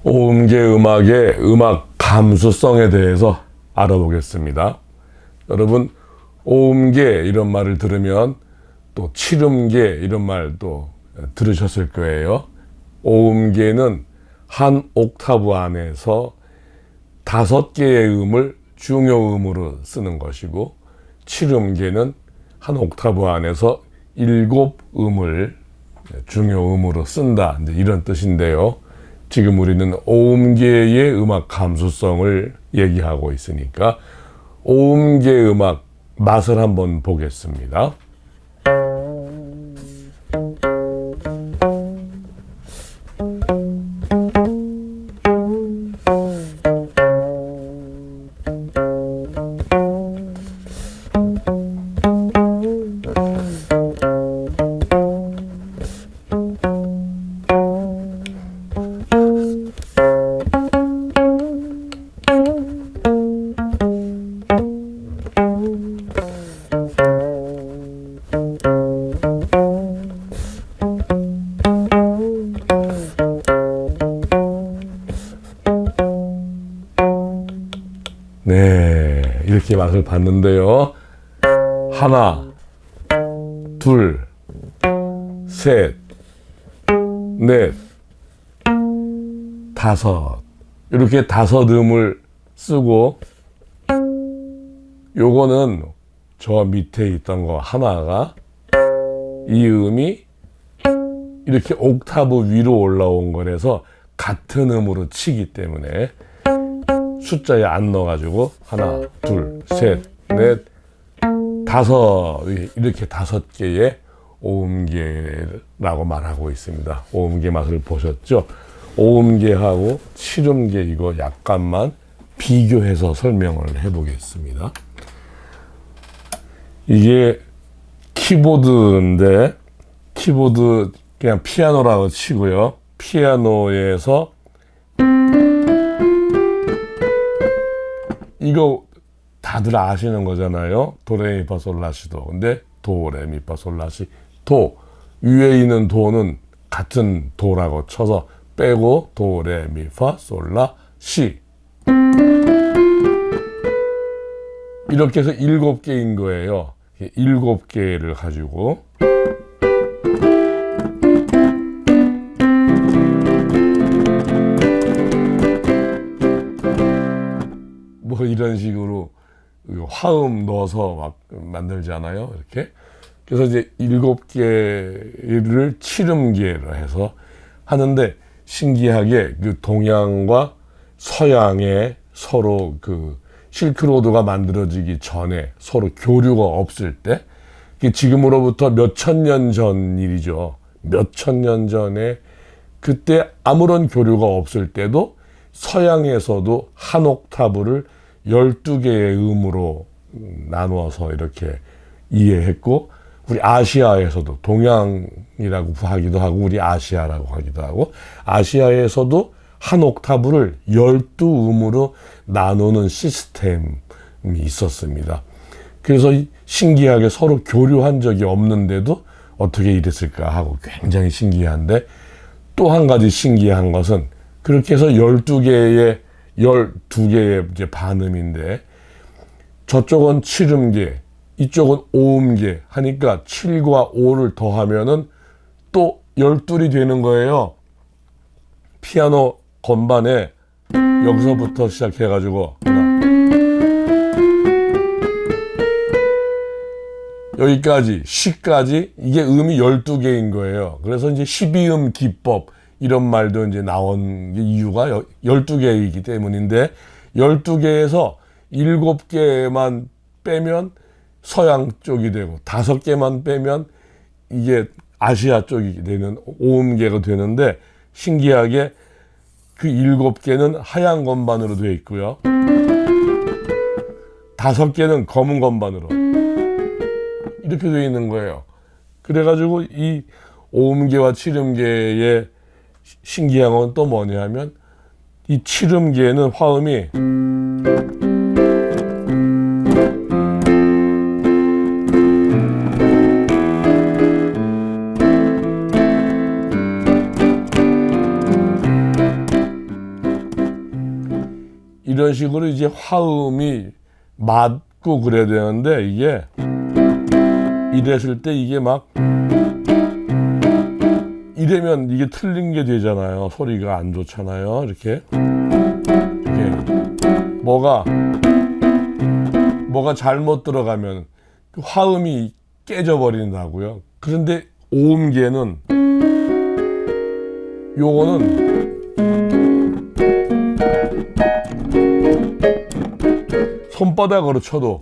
오음계 음악의 음악 감수성에 대해서 알아보겠습니다. 여러분, 오음계 이런 말을 들으면 또 칠음계 이런 말도 들으셨을 거예요. 오음계는 한 옥타브 안에서 5개의 음을 중요음으로 쓰는 것이고, 칠음계는 한 옥타브 안에서 7음을 중요음으로 쓴다, 이런 뜻인데요. 지금 우리는 오음계의 음악 감수성을 얘기하고 있으니까 오음계 음악 맛을 한번 보겠습니다. 네, 이렇게 맛을 봤는데요. 하나, 둘, 셋, 넷, 다섯. 이렇게 5음을 쓰고, 요거는 저 밑에 있던 거 하나가 이 음이 이렇게 옥타브 위로 올라온 거라서 같은 음으로 치기 때문에 숫자에 안 넣어가지고 하나, 둘, 셋, 넷, 다섯, 이렇게 5개의 오음계라고 말하고 있습니다. 오음계 맛을 보셨죠? 오음계하고 칠음계 이거 약간만 비교해서 설명을 해보겠습니다. 이게 키보드인데, 키보드 그냥 피아노라고 치고요. 피아노에서 이거 다들 아시는 거잖아요. 도레미파솔라시도. 근데 도레미파솔라시 도, 위에 있는 도는 같은 도라고 쳐서 빼고 도레미파솔라시, 이렇게 해서 7개인 거예요. 7개를 가지고 뭐 이런 식으로 화음 넣어서 막 만들잖아요. 이렇게. 그래서 이제 7개를 칠음계로 해서 하는데, 신기하게 그 동양과 서양의 서로 그 실크로드가 만들어지기 전에 서로 교류가 없을 때, 지금으로부터 몇천 년 전 일이죠. 몇천 년 전에 그때 아무런 교류가 없을 때도 서양에서도 한 옥타브를 12개의 음으로 나누어서 이렇게 이해했고, 우리 아시아에서도 동양이라고 하기도 하고 우리 아시아라고 하기도 하고, 아시아에서도 한 옥타브를 12음으로 나누는 시스템이 있었습니다. 그래서 신기하게 서로 교류한 적이 없는데도 어떻게 이랬을까 하고 굉장히 신기한데, 또 한 가지 신기한 것은 그렇게 해서 12개의 이제 반음인데, 저쪽은 칠음계, 이쪽은 오음계 하니까 7과 5를 더하면은 또 12이 되는 거예요. 피아노 건반에 여기서부터 시작해가지고 하나, 여기까지 시까지 이게 음이 12개인 거예요. 그래서 이제 12음 기법 이런 말도 이제 나온 이유가 12개이기 때문인데, 12개에서 7개만 빼면 서양 쪽이 되고 5개만 빼면 이게 아시아 쪽이 되는 오음계가 되는데, 신기하게 그 7개는 하얀 건반으로 되어 있고요. 5개는 검은 건반으로 이렇게 되어 있는 거예요. 그래가지고 이 오음계와 칠음계의 신기한 건 또 뭐냐면, 이 칠음계는 화음이 이런 식으로 이제 화음이 맞고 그래야 되는데 이게 이랬을 때 이게 막 이러면 이게 틀린 게 되잖아요. 소리가 안 좋잖아요. 이렇게 뭐가 잘못 들어가면 그 화음이 깨져버린다고요. 그런데 오음계는 요거는 손바닥으로 쳐도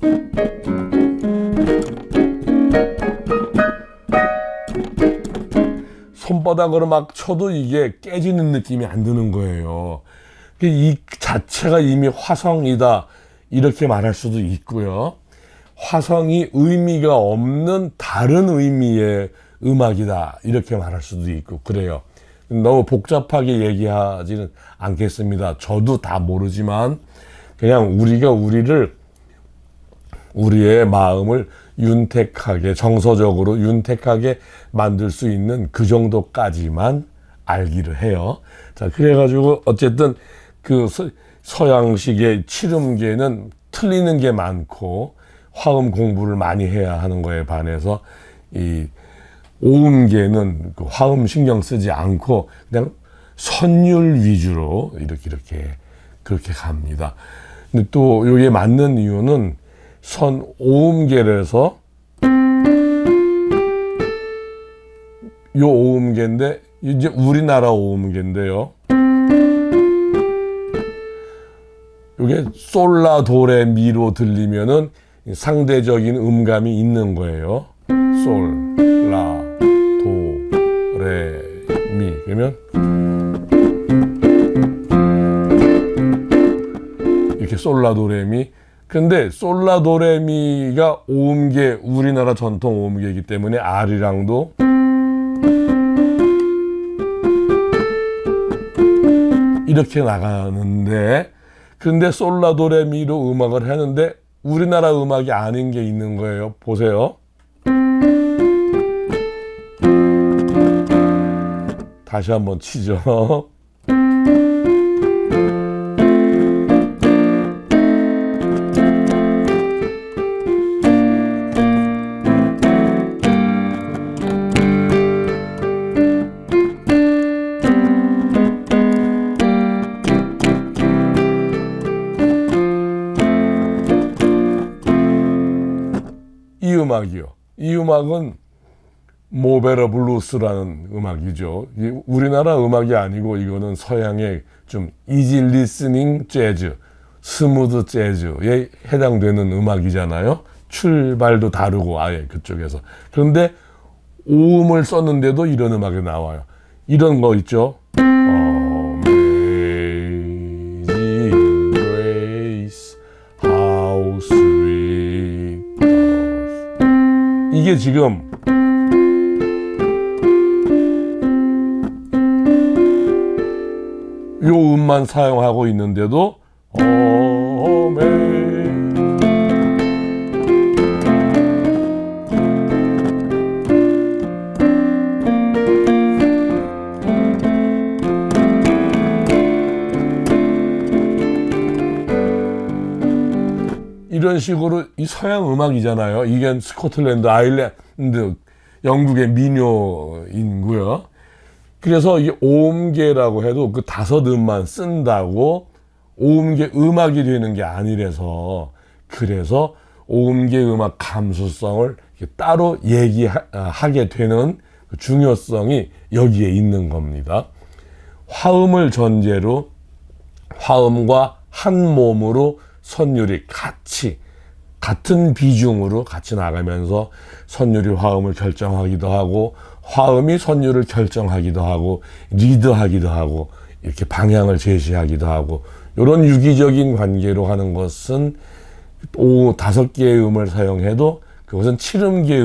막 쳐도 이게 깨지는 느낌이 안 드는 거예요. 이 자체가 이미 화성이다 이렇게 말할 수도 있고요. 화성이 의미가 없는 다른 의미의 음악이다 이렇게 말할 수도 있고 그래요. 너무 복잡하게 얘기하지는 않겠습니다. 저도 다 모르지만 그냥 우리가 우리의 마음을 윤택하게 정서적으로 윤택하게 만들 수 있는 그 정도까지만 알기를 해요. 자, 그래가지고 어쨌든 그 서양식의 칠음계는 틀리는 게 많고 화음 공부를 많이 해야 하는 거에 반해서 이 오음계는 그 화음 신경 쓰지 않고 그냥 선율 위주로 그렇게 갑니다. 근데 또 여기에 맞는 이유는 오음계라서 요 오음계인데 이제 우리나라 오음계인데요. 요게 솔라도레미로 들리면은 상대적인 음감이 있는 거예요. 솔, 라, 도, 레, 미. 그러면 이렇게 솔라도레미. 근데 솔라도레미가 오음계, 우리나라 전통 오음계이기 때문에 R이랑도 이렇게 나가는데, 근데 솔라도레미로 음악을 하는데 우리나라 음악이 아닌 게 있는 거예요. 보세요. 다시 한번 치죠. 이 음악은 모베러 블루스라는 음악이죠. 우리나라 음악이 아니고 이거는 서양의 좀 이지 리스닝 재즈, 스무드 재즈에 해당되는 음악이잖아요. 출발도 다르고 아예 그쪽에서. 그런데 오음을 썼는데도 이런 음악이 나와요. 이런 거 있죠. Amazing Grace, How Sweet the 이게 지금 요 음만 사용하고 있는데도 이런 식으로 이 서양 음악이잖아요. 이게 스코틀랜드, 아일랜드, 영국의 민요인고요. 그래서 이 오음계라고 해도 그 5음만 쓴다고 오음계 음악이 되는 게 아니라서, 그래서 오음계 음악 감수성을 따로 얘기하게 되는 그 중요성이 여기에 있는 겁니다. 화음을 전제로 화음과 한 몸으로 선율이 같은 비중으로 같이 나가면서 선율이 화음을 결정하기도 하고 화음이 선율을 결정하기도 하고 리드하기도 하고 이렇게 방향을 제시하기도 하고, 이런 유기적인 관계로 하는 것은 5개의 음을 사용해도 그것은 7음계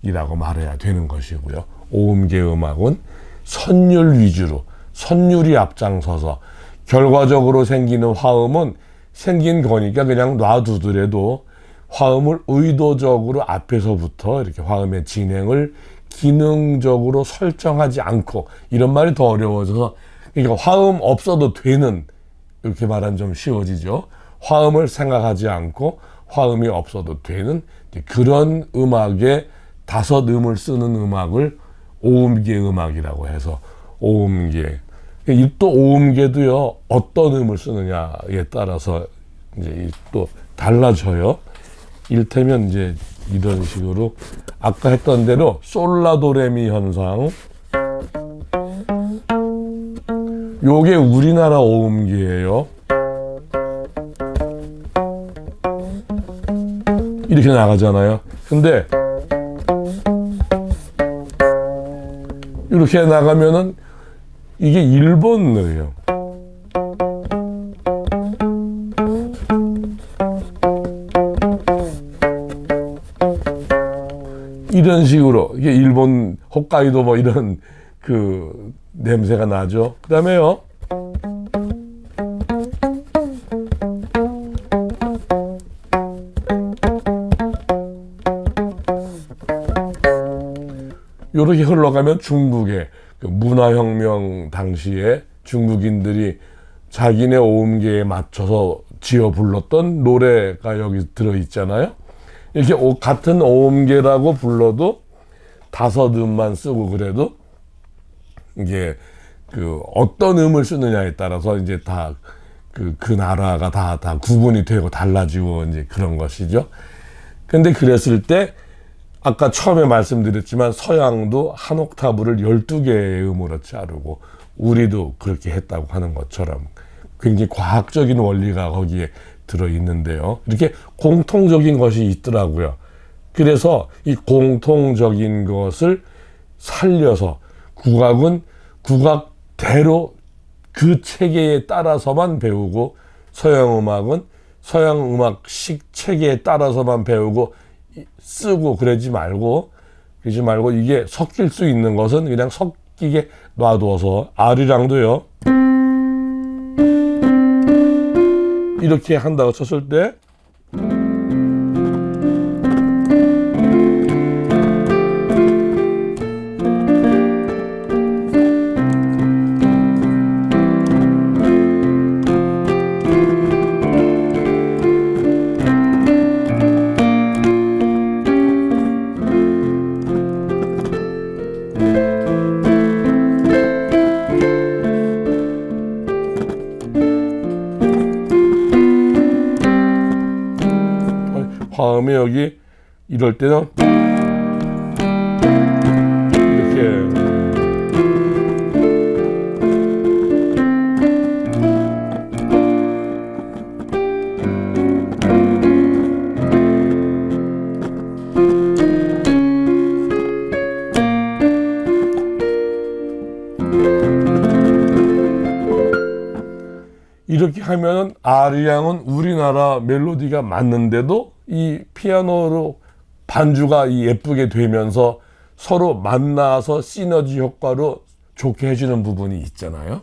음악이라고 말해야 되는 것이고요. 5음계 음악은 선율 위주로, 선율이 앞장서서 결과적으로 생기는 화음은 생긴 거니까 그냥 놔두더라도 화음을 의도적으로 앞에서부터 이렇게 화음의 진행을 기능적으로 설정하지 않고, 이런 말이 더 어려워져서, 그러니까 화음 없어도 되는 이렇게 말하면 좀 쉬워지죠. 화음을 생각하지 않고 화음이 없어도 되는 그런 음악에 5음을 쓰는 음악을 오음계 음악이라고 해서 오음계. 또 오음계도요, 어떤 음을 쓰느냐에 따라서 이제 또 달라져요. 이를테면 이제 이런 식으로 아까 했던 대로 솔라도레미 현상, 요게 우리나라 오음계예요. 이렇게 나가잖아요. 근데 이렇게 나가면은 이게 일본 노래예요. 이런 식으로 이게 일본 홋카이도 뭐 이런 그 냄새가 나죠. 그다음에요. 요렇게 흘러가면 중국의 그 문화혁명 당시에 중국인들이 자기네 오음계에 맞춰서 지어 불렀던 노래가 여기 들어있잖아요. 이렇게 같은 오음계라고 불러도 5음만 쓰고 그래도 이게 그 어떤 음을 쓰느냐에 따라서 이제 다 그 나라가 다 구분이 되고 달라지고 이제 그런 것이죠. 근데 그랬을 때 아까 처음에 말씀드렸지만 서양도 한 옥타브를 12개의 음으로 자르고 우리도 그렇게 했다고 하는 것처럼 굉장히 과학적인 원리가 거기에 들어있는데요. 이렇게 공통적인 것이 있더라고요. 그래서 이 공통적인 것을 살려서 국악은 국악대로 그 체계에 따라서만 배우고 서양 음악은 서양 음악식 체계에 따라서만 배우고 쓰고 그러지 말고 이게 섞일 수 있는 것은 그냥 섞이게 놔둬서 아리랑도요. 이렇게 한다고 쳤을 때 화음이 여기 이럴 때는 이렇게 이렇게 하면은 아리랑은 우리나라 멜로디가 맞는데도 이 피아노로 반주가 예쁘게 되면서 서로 만나서 시너지 효과로 좋게 해주는 부분이 있잖아요.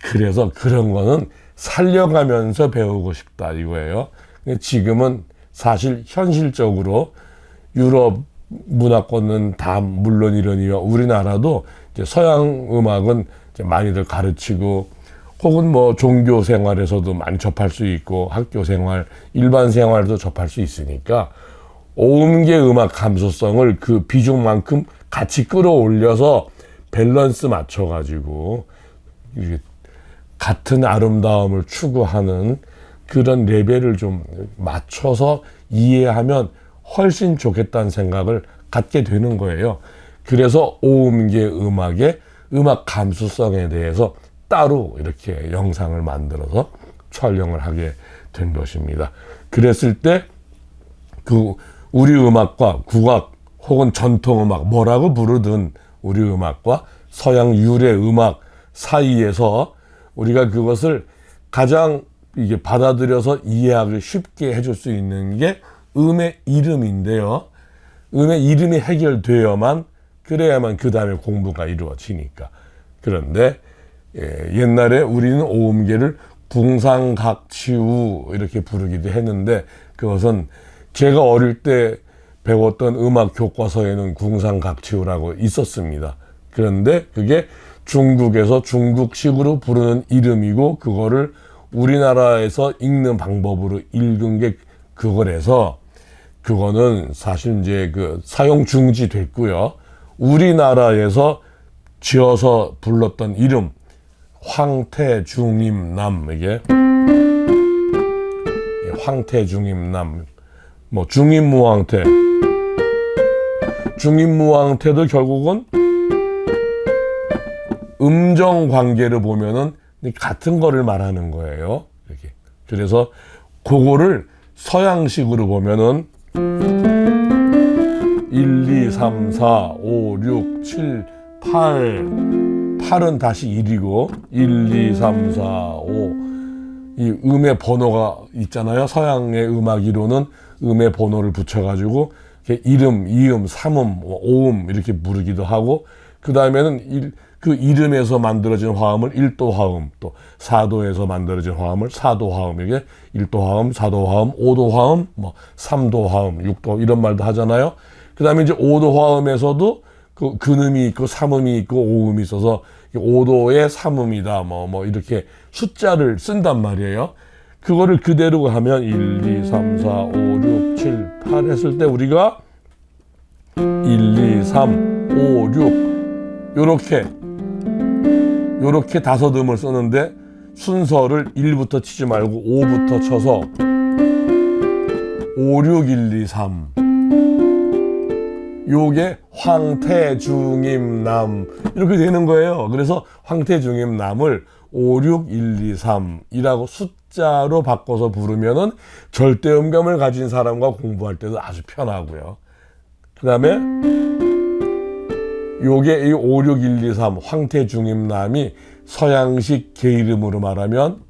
그래서 그런 거는 살려가면서 배우고 싶다 이거예요. 지금은 사실 현실적으로 유럽 문화권은 다 물론 이러니요. 우리나라도 이제 서양 음악은 이제 많이들 가르치고 혹은 뭐 종교 생활에서도 많이 접할 수 있고 학교 생활, 일반 생활도 접할 수 있으니까 오음계 음악 감수성을 그 비중만큼 같이 끌어올려서 밸런스 맞춰가지고 같은 아름다움을 추구하는 그런 레벨을 좀 맞춰서 이해하면 훨씬 좋겠다는 생각을 갖게 되는 거예요. 그래서 오음계 음악의 음악 감수성에 대해서 따로 이렇게 영상을 만들어서 촬영을 하게 된 것입니다. 그랬을 때 그 우리 음악과 국악 혹은 전통 음악 뭐라고 부르든 우리 음악과 서양 유래 음악 사이에서 우리가 그것을 가장 이게 받아들여서 이해하기 쉽게 해줄 수 있는 게 음의 이름인데요. 음의 이름이 해결되어야만 그래야만 그 다음에 공부가 이루어지니까. 그런데 옛날에 우리는 오음계를 궁상각치우 이렇게 부르기도 했는데 그것은 제가 어릴 때 배웠던 음악 교과서에는 궁상각치우라고 있었습니다. 그런데 그게 중국에서 중국식으로 부르는 이름이고 그거를 우리나라에서 읽는 방법으로 읽은 게 그거라서 그거는 사실 이제 그 사용 중지됐고요. 우리나라에서 지어서 불렀던 이름 황태중임남, 이게 황태중임남, 뭐 중임무왕태, 중임무왕태도 결국은 음정 관계를 보면은 같은 거를 말하는 거예요. 이렇게. 그래서 그거를 서양식으로 보면은 1, 2, 3, 4, 5, 6, 7, 8. 8은 다시 1이고 1, 2, 3, 4, 5. 이 음의 번호가 있잖아요. 서양의 음악 이론은 음의 번호를 붙여가지고 이름, 이음, 삼음, 오음 이렇게 부르기도 하고, 그 다음에는 그 이름에서 만들어진 화음을 1도 화음, 또 4도에서 만들어진 화음을 4도 화음, 이게 1도 화음, 4도 화음, 5도 화음, 뭐 3도 화음, 6도 이런 말도 하잖아요. 그 다음에 이제 5도 화음에서도 그 근음이 있고 삼음이 있고 오음이 있어서 5도의 삼음이다, 뭐 이렇게 숫자를 쓴단 말이에요. 그거를 그대로 하면 1, 2, 3, 4, 5, 6, 7, 8 했을 때 우리가 1, 2, 3, 5, 6 요렇게 다섯 음을 쓰는데 순서를 1부터 치지 말고 5부터 쳐서 5, 6, 1, 2, 3. 요게 황태중임남 이렇게 되는 거예요. 그래서 황태중임남을 5, 6, 1, 2, 3이라고 숫자로 바꿔서 부르면은 절대음감을 가진 사람과 공부할 때도 아주 편하고요. 그 다음에 요게 이 5, 6, 1, 2, 3 황태중임남이 서양식 계이름으로 말하면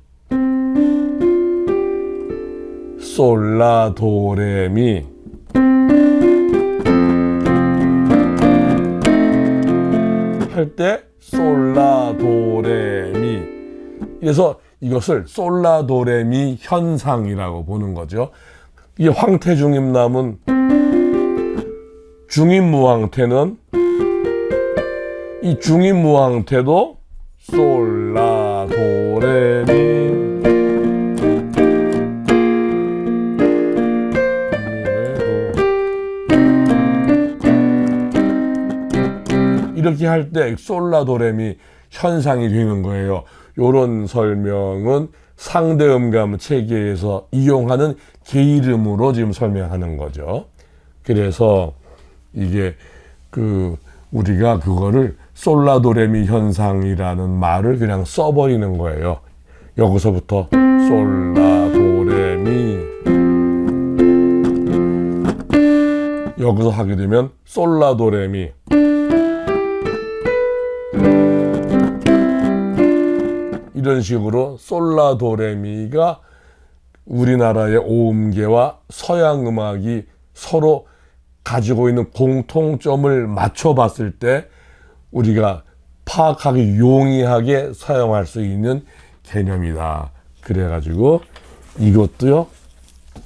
솔라도레미 할 때 솔라도레미, 그래서 이것을 솔라도레미 현상이라고 보는 거죠. 이게 황태중임남은 중임무왕태는 이 중임무왕태도 솔라도레미 이렇게 할 때 솔라도레미 현상이 되는 거예요. 요런 설명은 상대음감 체계에서 이용하는 계이름으로 지금 설명하는 거죠. 그래서 이게 우리가 그거를 솔라도레미 현상이라는 말을 그냥 써버리는 거예요. 여기서부터 솔라도레미, 여기서 하게 되면 솔라도레미, 이런 식으로 솔라도레미가 우리나라의 오음계와 서양 음악이 서로 가지고 있는 공통점을 맞춰봤을 때 우리가 파악하기 용이하게 사용할 수 있는 개념이다. 그래가지고 이것도요,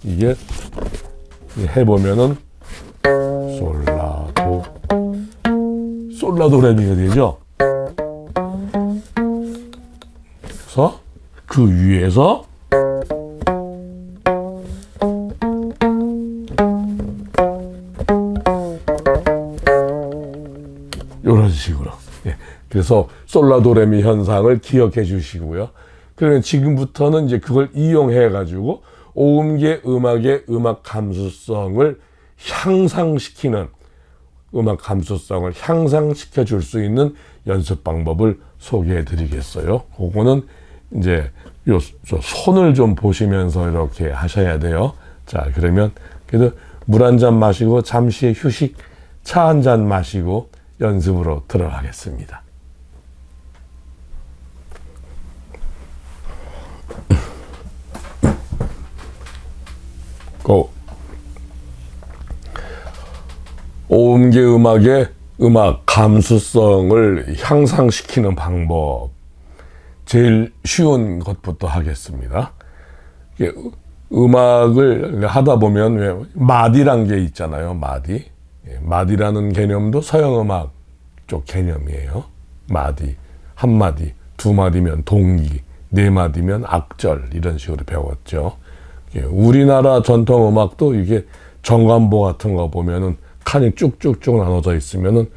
이게 해보면은 솔라도레미가 되죠. 그래서 그 위에서 이런 식으로. 그래서 솔라도레미 현상을 기억해 주시고요. 그러면 지금부터는 이제 그걸 이용해 가지고 오음계 음악의 음악 감수성을 향상시키는, 음악 감수성을 향상시켜 줄 수 있는 연습 방법을 소개해 드리겠어요. 그거는 이제 저 손을 좀 보시면서 이렇게 하셔야 돼요. 자, 그러면 그래도 물 한 잔 마시고 잠시 휴식, 차 한 잔 마시고 연습으로 들어가겠습니다. 고. 오음계 음악의 음악 감수성을 향상시키는 방법, 제일 쉬운 것부터 하겠습니다. 음악을 하다 보면 왜 마디란 게 있잖아요. 마디. 마디라는 개념도 서양음악 쪽 개념이에요. 마디, 한 마디, 두 마디면 동기, 네 마디면 악절 이런 식으로 배웠죠. 우리나라 전통 음악도 이게 정관보 같은 거 보면은 칸이 쭉쭉쭉 나눠져 있으면은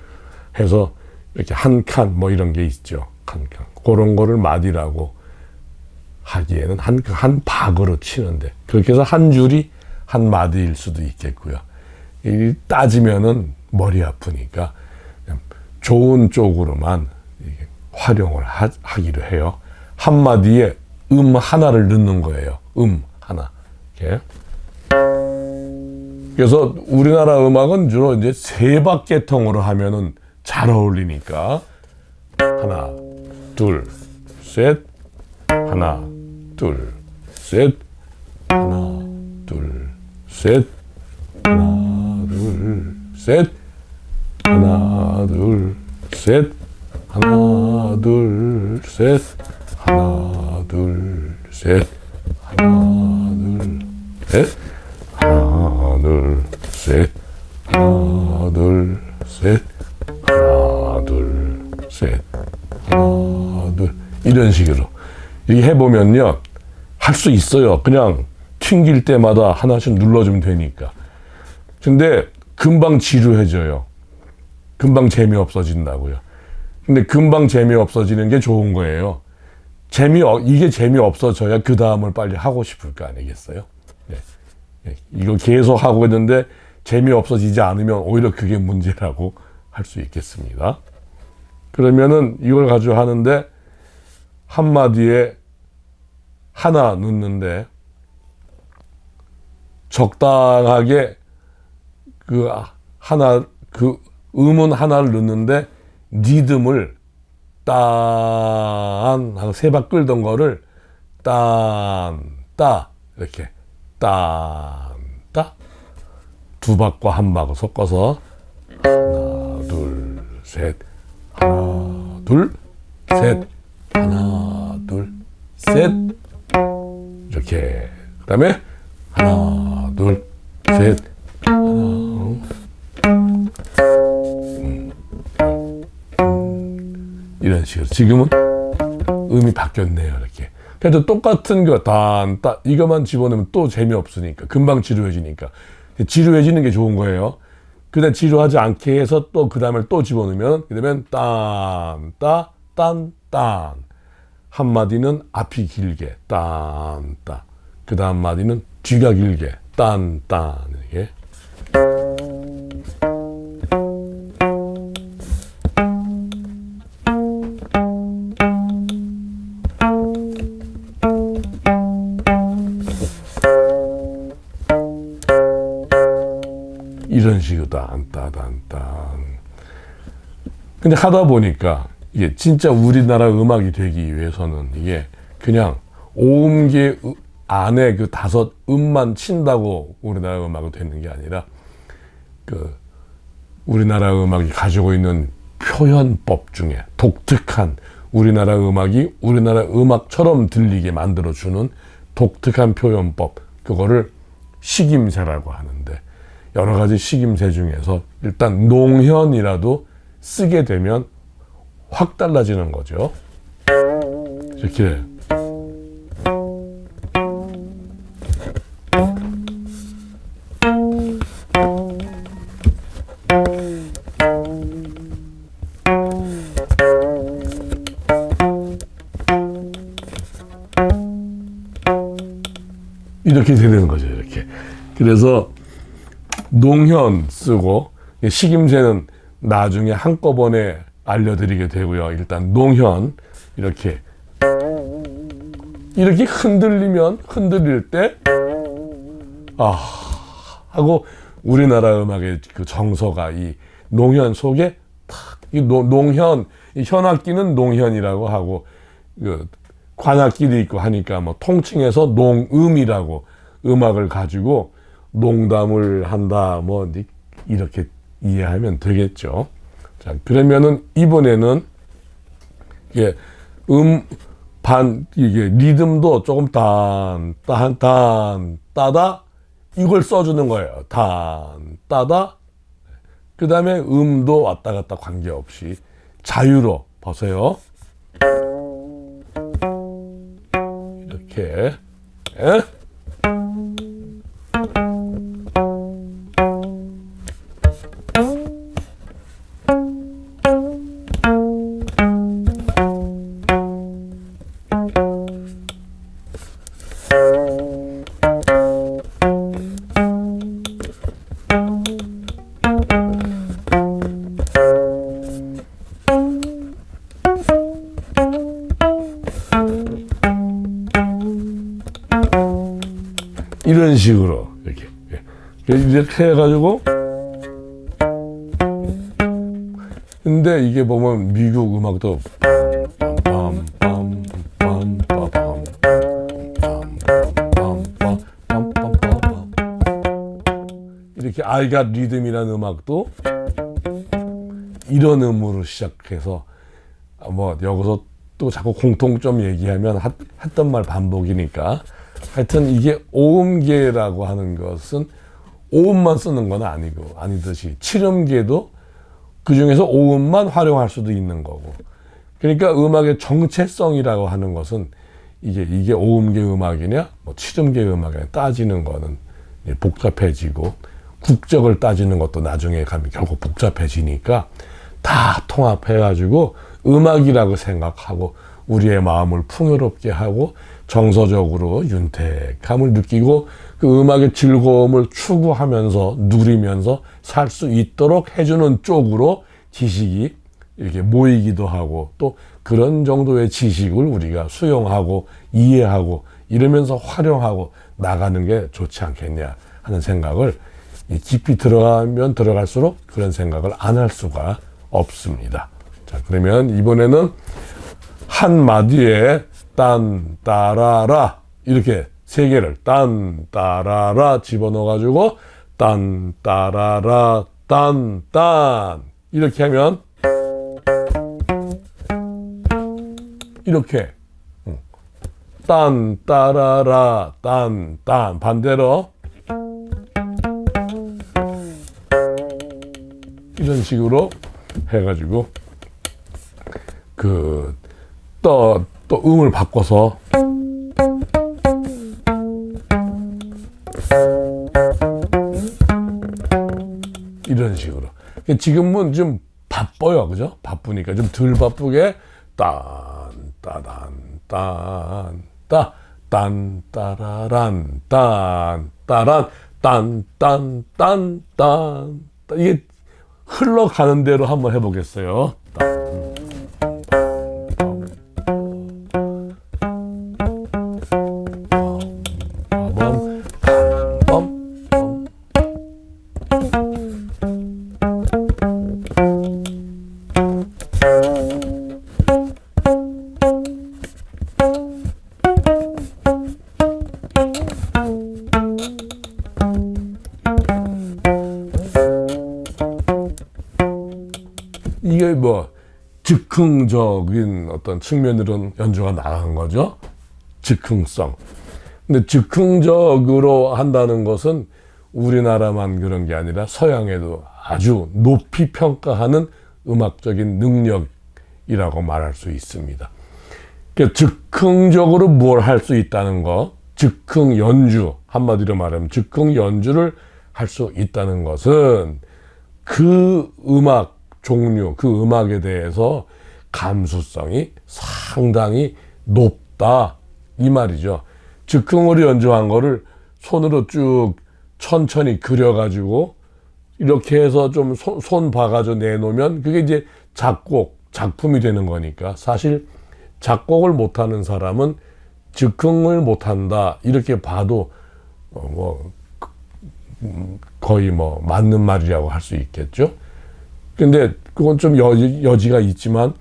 해서 이렇게 한 칸 뭐 이런 게 있죠. 한 칸. 그런 거를 마디라고 하기에는 한 박으로 치는데 그렇게 해서 한 줄이 한 마디일 수도 있겠고요. 따지면은 머리 아프니까 좋은 쪽으로만 활용을 하기로 해요. 한 마디에 하나를 넣는 거예요. 하나. 이렇게. 그래서 우리나라 음악은 주로 이제 세 박계통으로 하면은 잘 어울리니까 하나, 둘, 셋, 하나, 둘, 셋, 하나, 둘, 셋, 하나, 둘, 셋, 하나, 둘, 셋, 하나, 둘, 셋, 하나, 둘, 셋, 하나, 둘, 셋, 하나, 둘, 셋, 하나, 둘, 셋, 하나, 둘, 셋, 하나, 둘 이런 식으로 이렇게 해보면요 할 수 있어요. 그냥 튕길 때마다 하나씩 눌러주면 되니까. 근데 금방 지루해져요. 금방 재미없어진다고요. 근데 금방 재미없어지는 게 좋은 거예요. 이게 재미없어져야 그 다음을 빨리 하고 싶을 거 아니겠어요? 네. 이거 계속 하고 있는데 재미없어지지 않으면 오히려 그게 문제라고 할 수 있겠습니다. 그러면은 이걸 가지고 하는데 한마디에 하나 넣는데 적당하게 음은 하나를 넣는데 리듬을 딴 하고 세 박 끌던 거를 따 이렇게 따 두 박과 한 박을 섞어서 하나 둘 셋 하나 둘 셋 하나 둘 셋 이렇게 그다음에 하나 둘 셋 하나 이런 식으로 지금은 음이 바뀌었네요. 이렇게 그래도 똑같은 거 따 이것만 집어넣으면 또 재미없으니까 금방 지루해지니까 지루해지는 게 좋은 거예요. 그다음 지루하지 않게 해서 또 그 다음에 또 집어넣으면 그다음엔 딴 한 마디는 앞이 길게 딴 그 다음 마디는 뒤가 길게 딴 이게 이런 식으로 딴. 근데 하다 보니까 이게 진짜 우리나라 음악이 되기 위해서는 이게 그냥 오음계 안에 그 5음만 친다고 우리나라 음악이 되는 게 아니라 우리나라 음악이 가지고 있는 표현법 중에 독특한 우리나라 음악이 우리나라 음악처럼 들리게 만들어주는 독특한 표현법 그거를 식임새라고 하는데 여러 가지 식임새 중에서 일단 농현이라도 쓰게 되면 확 달라지는 거죠. 이렇게 이렇게 되는 거죠. 이렇게. 그래서 농현 쓰고 식임새는 나중에 한꺼번에 알려드리게 되고요. 일단 농현 이렇게 흔들릴 때 하고 우리나라 음악의 그 정서가 이 농현 속에 이 농현 이 현악기는 농현이라고 하고 관악기도 있고 하니까 뭐 통칭해서 농음이라고 음악을 가지고 농담을 한다 뭐 이렇게 이해하면 되겠죠. 자 그러면은 이번에는 이게 이게 리듬도 조금 따다 이걸 써주는 거예요. 따다 그 다음에 음도 왔다 갔다 관계없이 자유로 보세요. 이렇게. 에? 이런 식으로 이렇게 해가지고. 근데 이게 보면 미국 음악도 이렇게 I got rhythm이라는 음악도 이런 음으로 시작해서 뭐 여기서 또 자꾸 공통점 얘기하면 했던 말 반복이니까 하여튼 이게 오음계라고 하는 것은 오음만 쓰는 건 아니듯이 칠음계도 그 중에서 오음만 활용할 수도 있는 거고. 그러니까 음악의 정체성이라고 하는 것은 이게 오음계 음악이냐 뭐 칠음계 음악이냐 따지는 거는 복잡해지고 국적을 따지는 것도 나중에 가면 결국 복잡해지니까 다 통합해가지고 음악이라고 생각하고 우리의 마음을 풍요롭게 하고 정서적으로 윤택함을 느끼고 그 음악의 즐거움을 추구하면서 누리면서 살 수 있도록 해주는 쪽으로 지식이 이렇게 모이기도 하고 또 그런 정도의 지식을 우리가 수용하고 이해하고 이러면서 활용하고 나가는 게 좋지 않겠냐 하는 생각을 깊이 들어가면 들어갈수록 그런 생각을 안 할 수가 없습니다. 자, 그러면 이번에는 한 마디에 딴, 따라라 이렇게 세 개를 딴, 따라라 집어넣어가지고 딴, 따라라, 딴, 딴 이렇게 하면 이렇게 딴, 따라라, 딴, 딴 반대로 이런 식으로 해가지고 또 음을 바꿔서 이런 식으로. 지금은 좀 바빠요, 그죠? 바쁘니까 좀 덜 바쁘게 딴 따단 딴 따 딴 따라란 딴 따란 딴 이게 흘러가는 대로 한번 해보겠어요. 이게 뭐 즉흥적인 어떤 측면으로는 연주가 나간 거죠. 즉흥성. 근데 즉흥적으로 한다는 것은 우리나라만 그런 게 아니라 서양에도 아주 높이 평가하는 음악적인 능력이라고 말할 수 있습니다. 그러니까 즉흥적으로 뭘 할 수 있다는 거, 즉흥 연주, 한마디로 말하면 즉흥 연주를 할 수 있다는 것은 그 음악 종류, 그 음악에 대해서 감수성이 상당히 높다 이 말이죠. 즉흥으로 연주한 거를 손으로 쭉 천천히 그려가지고 이렇게 해서 좀 손 봐가지고 내놓으면 그게 이제 작품이 되는 거니까 사실 작곡을 못하는 사람은 즉흥을 못한다 이렇게 봐도 거의 맞는 말이라고 할 수 있겠죠. 근데 그건 좀 여지가 있지만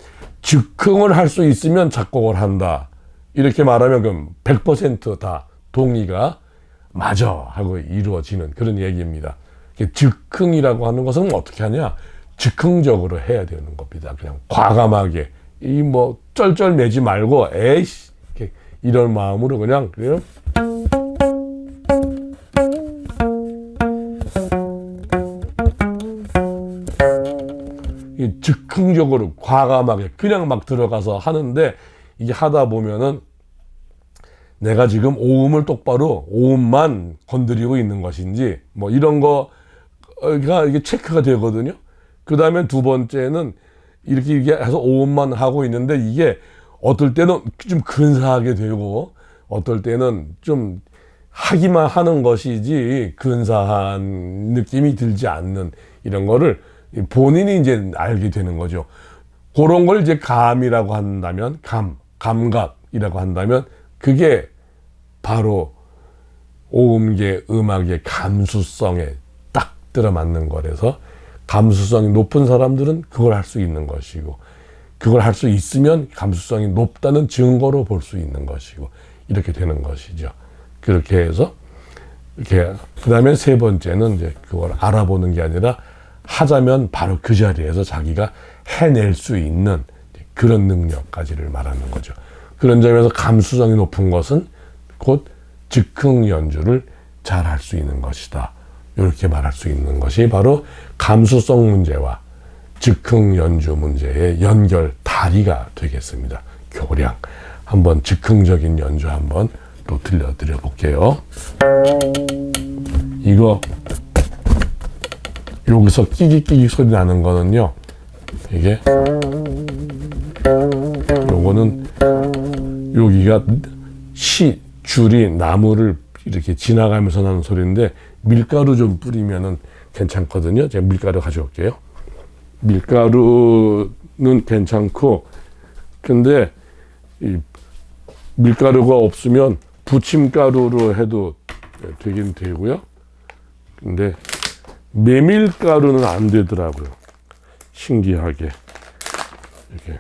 즉흥을 할 수 있으면 작곡을 한다 이렇게 말하면 그럼 100% 동의가 맞아 하고 이루어지는 그런 얘기입니다. 즉흥이라고 하는 것은 어떻게 하냐, 즉흥적으로 해야 되는 겁니다. 그냥 과감하게 쩔쩔매지 말고 에이씨 이런 마음으로 그냥 즉흥적으로 과감하게 그냥 막 들어가서 하는데 이게 하다 보면은 내가 지금 오음을 똑바로 오음만 건드리고 있는 것인지 뭐 이런 거가 이게 체크가 되거든요. 그 다음에 두 번째는 이렇게 해서 오음만 하고 있는데 이게 어떨 때는 좀 근사하게 되고 어떨 때는 좀 하기만 하는 것이지 근사한 느낌이 들지 않는 이런 거를 본인이 이제 알게 되는 거죠. 그런 걸 이제 감이라고 한다면 감각이라고 한다면 그게 바로 오음계 음악의 감수성에 딱 들어맞는 거라서 감수성이 높은 사람들은 그걸 할 수 있는 것이고 그걸 할 수 있으면 감수성이 높다는 증거로 볼 수 있는 것이고 이렇게 되는 것이죠. 그렇게 해서 이렇게 그다음에 세 번째는 이제 그걸 알아보는 게 아니라 하자면 바로 그 자리에서 자기가 해낼 수 있는 그런 능력까지를 말하는 거죠. 그런 점에서 감수성이 높은 것은 곧 즉흥 연주를 잘 할 수 있는 것이다. 이렇게 말할 수 있는 것이 바로 감수성 문제와 즉흥 연주 문제의 연결 다리가 되겠습니다. 교량. 한번 즉흥적인 연주 한번 또 들려드려 볼게요. 이거 여기서 끼기끼기 소리 나는 거는요. 이게 요거는 여기가 줄이 나무를 이렇게 지나가면서 나는 소리인데 밀가루 좀 뿌리면은 괜찮거든요. 제가 밀가루 가져올게요. 밀가루는 괜찮고 근데 이 밀가루가 없으면 부침가루로 해도 되긴 되고요. 근데 메밀가루는 안 되더라고요. 신기하게 이렇게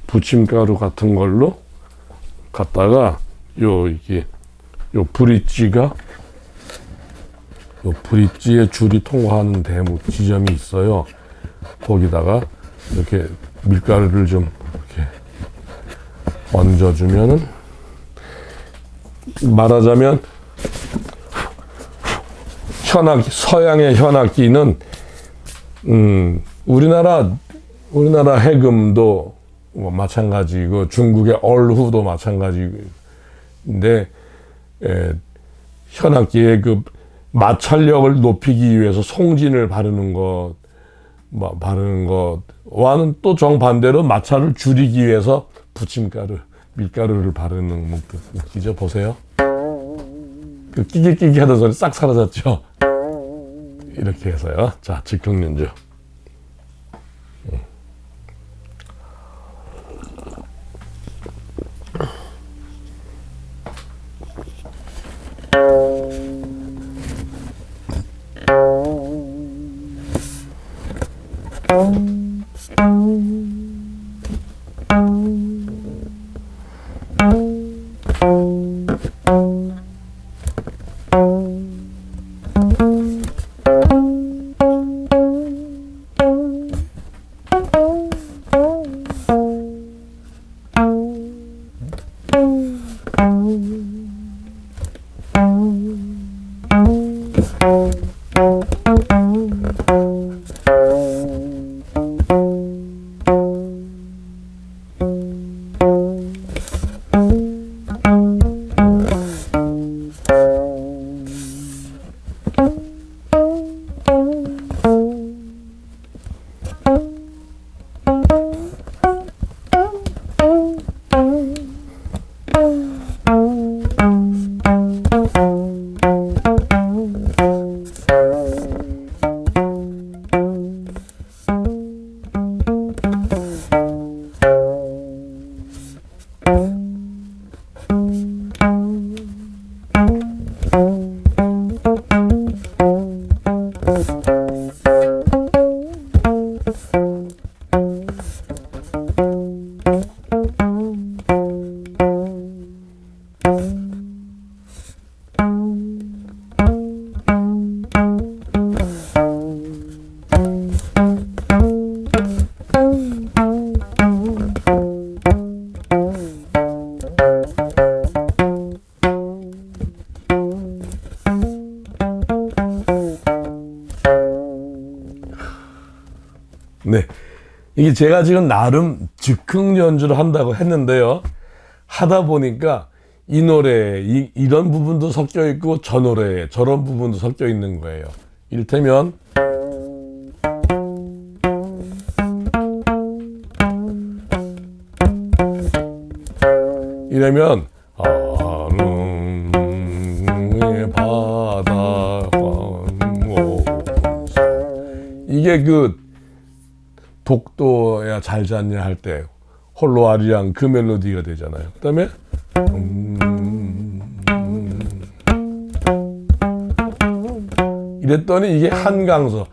부침가루 같은 걸로 갖다가 이게 브릿지가 브릿지에 줄이 통과하는 지점이 있어요. 거기다가 이렇게 밀가루를 좀 이렇게 얹어주면은 말하자면 서양의 현악기는 우리나라 해금도 마찬가지고 중국의 얼후도 마찬가지인데 현악기의 그 마찰력을 높이기 위해서 송진을 바르는 것와는 또 정반대로 마찰을 줄이기 위해서 밀가루를 바르는 목기죠. 보세요. 그 끼기끼기 하던 소리 싹 사라졌죠. 이렇게 해서요. 자, 즉흥 연주. 네. 이게 제가 지금 나름 즉흥 연주를 한다고 했는데요. 하다 보니까 이 노래에 이런 부분도 섞여 있고 저 노래에 저런 부분도 섞여 있는 거예요. 이를테면 이러면 바다 이게 그 독도야 잘 잤냐 할 때 홀로 아리랑 그 멜로디가 되잖아요. 그다음에 이랬더니 이게 한강수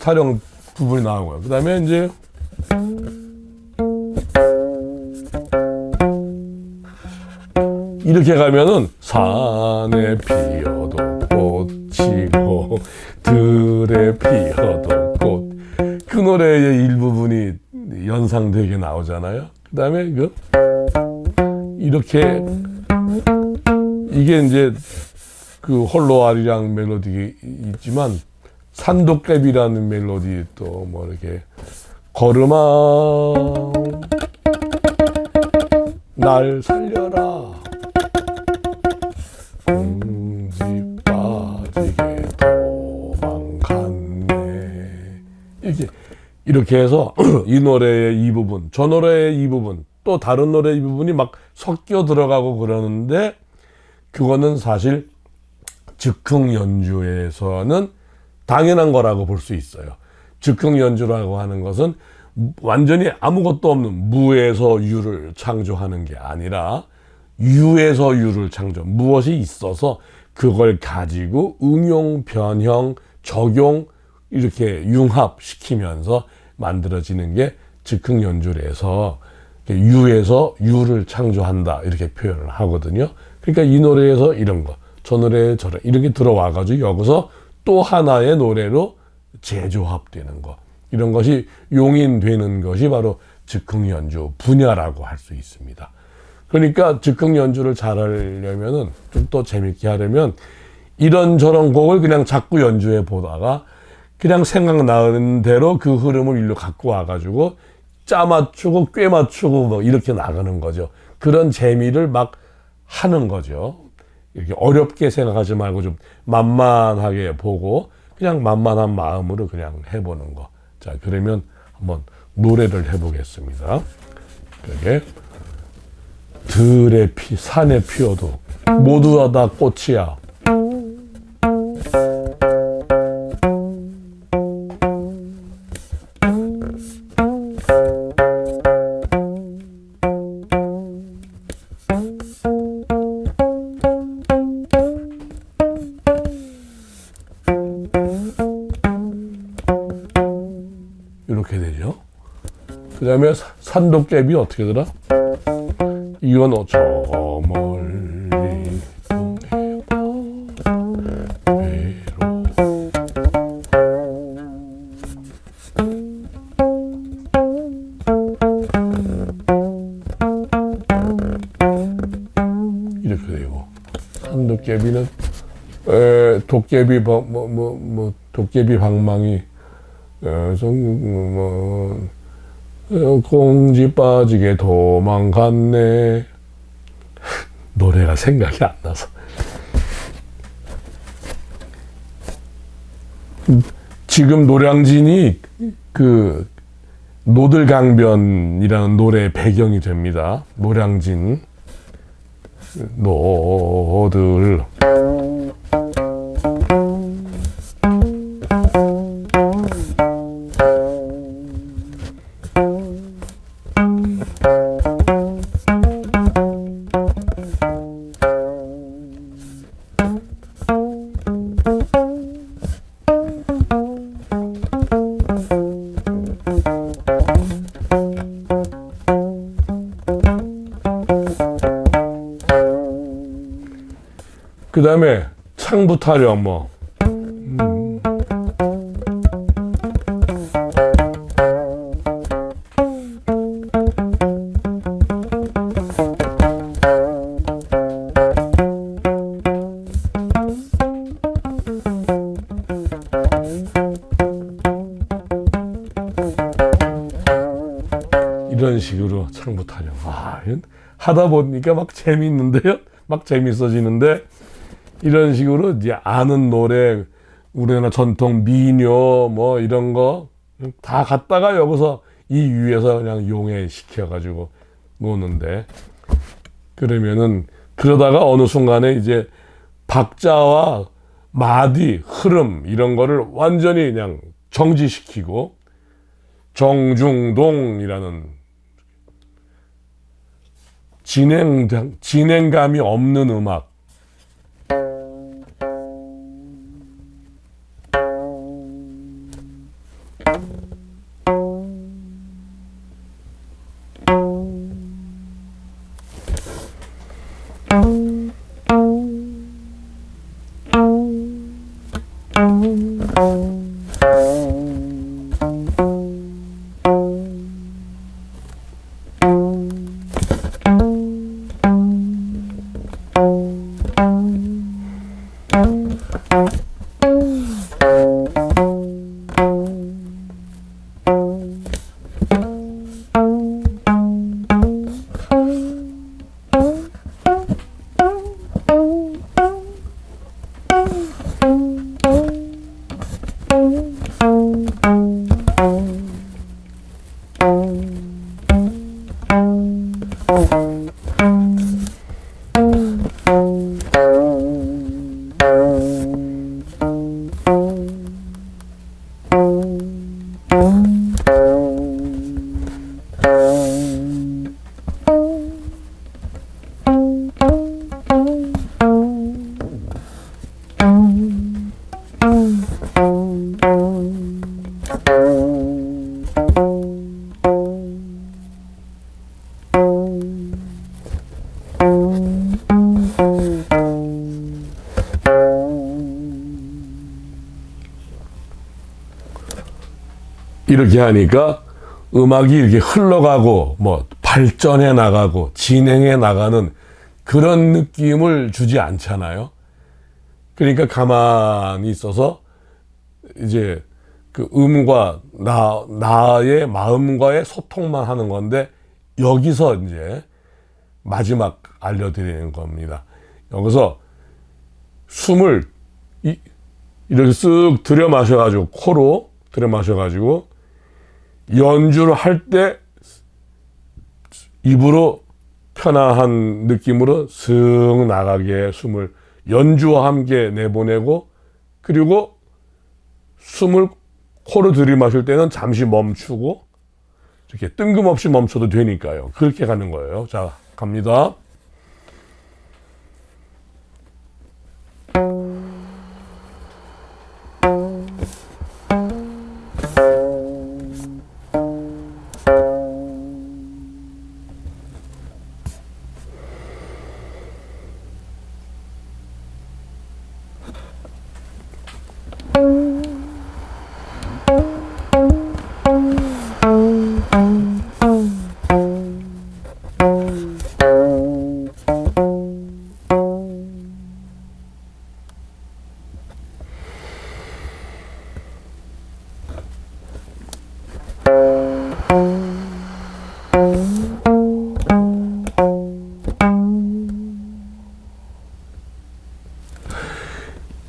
타령 부분이 나온 거예요. 그다음에 이제 이렇게 가면은 산에 피어도 꽃이고 들에 피어도 꽃 그 노래의 일부분이 연상되게 나오잖아요. 그 다음에 이렇게 이게 이제 그 홀로 아리랑 멜로디 있지만 산도깨비라는 멜로디 또 뭐 이렇게 걸음아 날 살려라 공지 빠지게 도망갔네 이렇게 해서 이 노래의 이 부분 저 노래의 이 부분 또 다른 노래의 이 부분이 막 섞여 들어가고 그러는데 그거는 사실 즉흥 연주에서는 당연한 거라고 볼 수 있어요. 즉흥 연주라고 하는 것은 완전히 아무것도 없는 무에서 유를 창조하는 게 아니라 유에서 유를 창조, 무엇이 있어서 그걸 가지고 응용, 변형, 적용 이렇게 융합시키면서 만들어지는 게 즉흥 연주에서 유에서 유를 창조한다 이렇게 표현을 하거든요. 그러니까 이 노래에서 이런 거, 저 노래에 저런 이렇게 들어와가지고 여기서 또 하나의 노래로 재조합되는 거 이런 것이 용인되는 것이 바로 즉흥 연주 분야라고 할 수 있습니다. 그러니까 즉흥 연주를 잘하려면은 좀 더 재밌게 하려면 이런저런 곡을 그냥 자꾸 연주해 보다가 그냥 생각나는 대로 그 흐름을 일로 갖고 와가지고 짜 맞추고 꿰 맞추고 뭐 이렇게 나가는 거죠. 그런 재미를 막 하는 거죠. 이렇게 어렵게 생각하지 말고 좀 만만하게 보고 그냥 만만한 마음으로 그냥 해보는 거. 자, 그러면 한번 노래를 해보겠습니다. 그게 들에 산에 피어도 모두 다 꽃이야. 이렇게 되죠. 그 다음에 산도깨비 어떻게 들어? 이건 저 멀리 외로 이렇게 되고 산도깨비는 도깨비 도깨비 방망이 공지 빠지게 도망갔네. 노래가 생각이 안 나서. 지금 노량진이 그 노들강변이라는 노래의 배경이 됩니다. 노량진 노들 그 다음에 창부 타령 뭐 상부 타령. 하다 보니까 막 재밌는데요. 막 재밌어지는데 이런 식으로 이제 아는 노래, 우리나라 전통 민요 뭐 이런 거 다 갖다가 여기서 이 위에서 그냥 용해시켜가지고 노는데, 그러면은 그러다가 어느 순간에 이제 박자와 마디, 흐름 이런 거를 완전히 그냥 정지시키고 정중동이라는 진행감이 없는 음악, 이렇게 하니까 음악이 이렇게 흘러가고 뭐 발전해 나가고 진행해 나가는 그런 느낌을 주지 않잖아요. 그러니까 가만히 있어서 이제 그 음과 나의 마음과의 소통만 하는 건데, 여기서 이제 마지막 알려드리는 겁니다. 여기서 숨을 이렇게 쓱 들여 마셔가지고, 코로 들여 마셔가지고 연주를 할 때 입으로 편안한 느낌으로 슥 나가게 숨을 연주와 함께 내보내고, 그리고 숨을 코로 들이마실 때는 잠시 멈추고, 이렇게 뜬금없이 멈춰도 되니까요. 그렇게 가는 거예요. 자, 갑니다.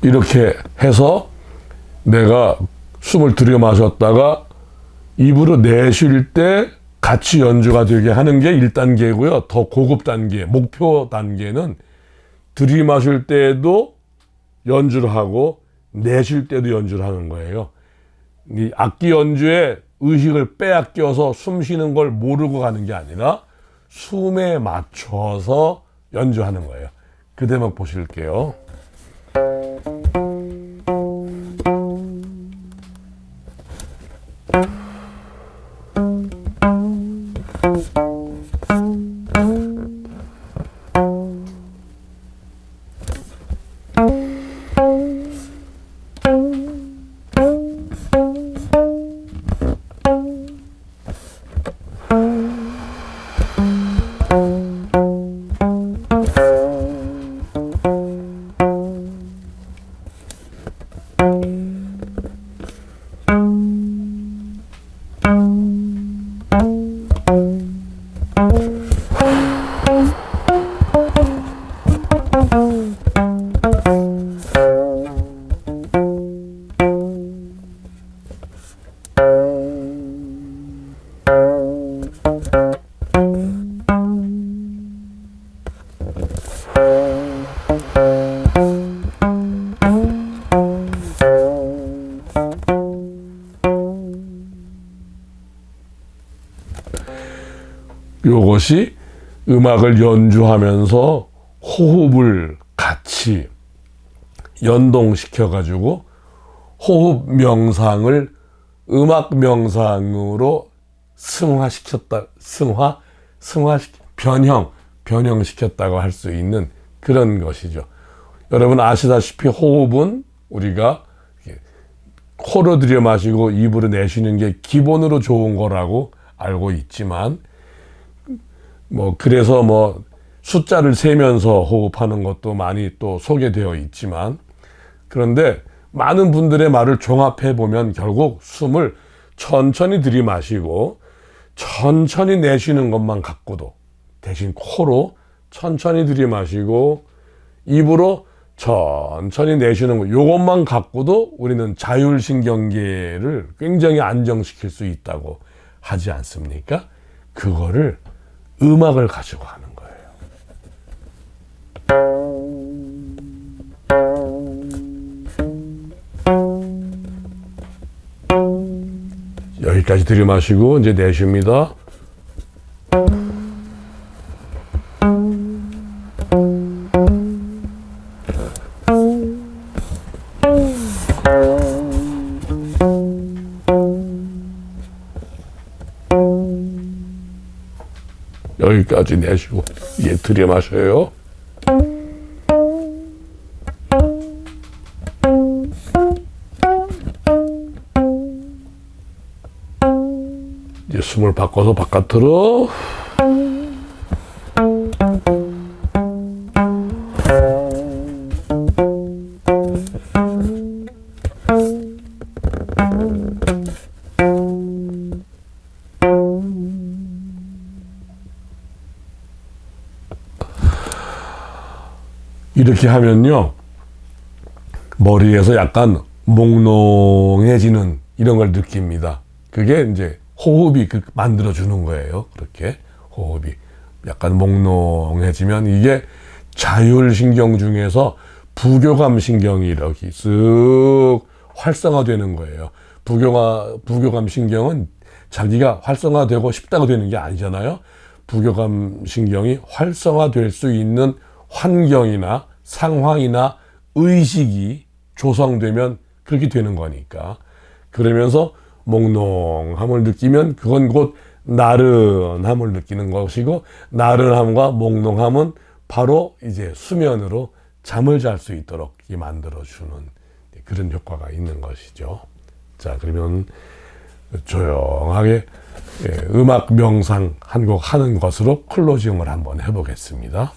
이렇게 해서 내가 숨을 들여 마셨다가 입으로 내쉴 때 같이 연주가 되게 하는 게 1단계고요. 더 고급 단계, 목표 단계는 들이마실 때도 연주를 하고 내쉴 때도 연주를 하는 거예요. 이 악기 연주에 의식을 빼앗겨서 숨 쉬는 걸 모르고 가는 게 아니라 숨에 맞춰서 연주하는 거예요. 그 대목 보실게요. 요것이 음악을 연주하면서 호흡을 같이 연동시켜 가지고 호흡 명상을 음악 명상으로 변형시켰다고 할 수 있는 그런 것이죠. 여러분 아시다시피 호흡은 우리가 코로 들여 마시고 입으로 내쉬는 게 기본으로 좋은 거라고 알고 있지만, 그래서 숫자를 세면서 호흡하는 것도 많이 또 소개되어 있지만, 그런데 많은 분들의 말을 종합해 보면 결국 숨을 천천히 들이마시고 천천히 내쉬는 것만 갖고도, 대신 코로 천천히 들이마시고 입으로 천천히 내쉬는 것, 요것만 갖고도 우리는 자율신경계를 굉장히 안정시킬 수 있다고 하지 않습니까? 그거를 음악을 가지고 하는 거예요. 여기까지 들이마시고 이제 내쉽니다. 여기까지 내쉬고 이제 들이마셔요. 이제 숨을 바꿔서 바깥으로. 이렇게 하면요, 머리에서 약간 몽롱해지는 이런 걸 느낍니다. 그게 이제 호흡이 만들어주는 거예요. 그렇게 호흡이 약간 몽롱해지면 이게 자율신경 중에서 부교감 신경이 이렇게 쓱 활성화되는 거예요. 부교감 신경은 자기가 활성화되고 싶다고 되는 게 아니잖아요. 부교감 신경이 활성화될 수 있는 환경이나 상황이나 의식이 조성되면 그렇게 되는 거니까. 그러면서 몽롱함을 느끼면 그건 곧 나른함을 느끼는 것이고, 나른함과 몽롱함은 바로 이제 수면으로 잠을 잘 수 있도록 만들어주는 그런 효과가 있는 것이죠. 자, 그러면 조용하게 음악 명상 한 곡 하는 것으로 클로징을 한번 해보겠습니다.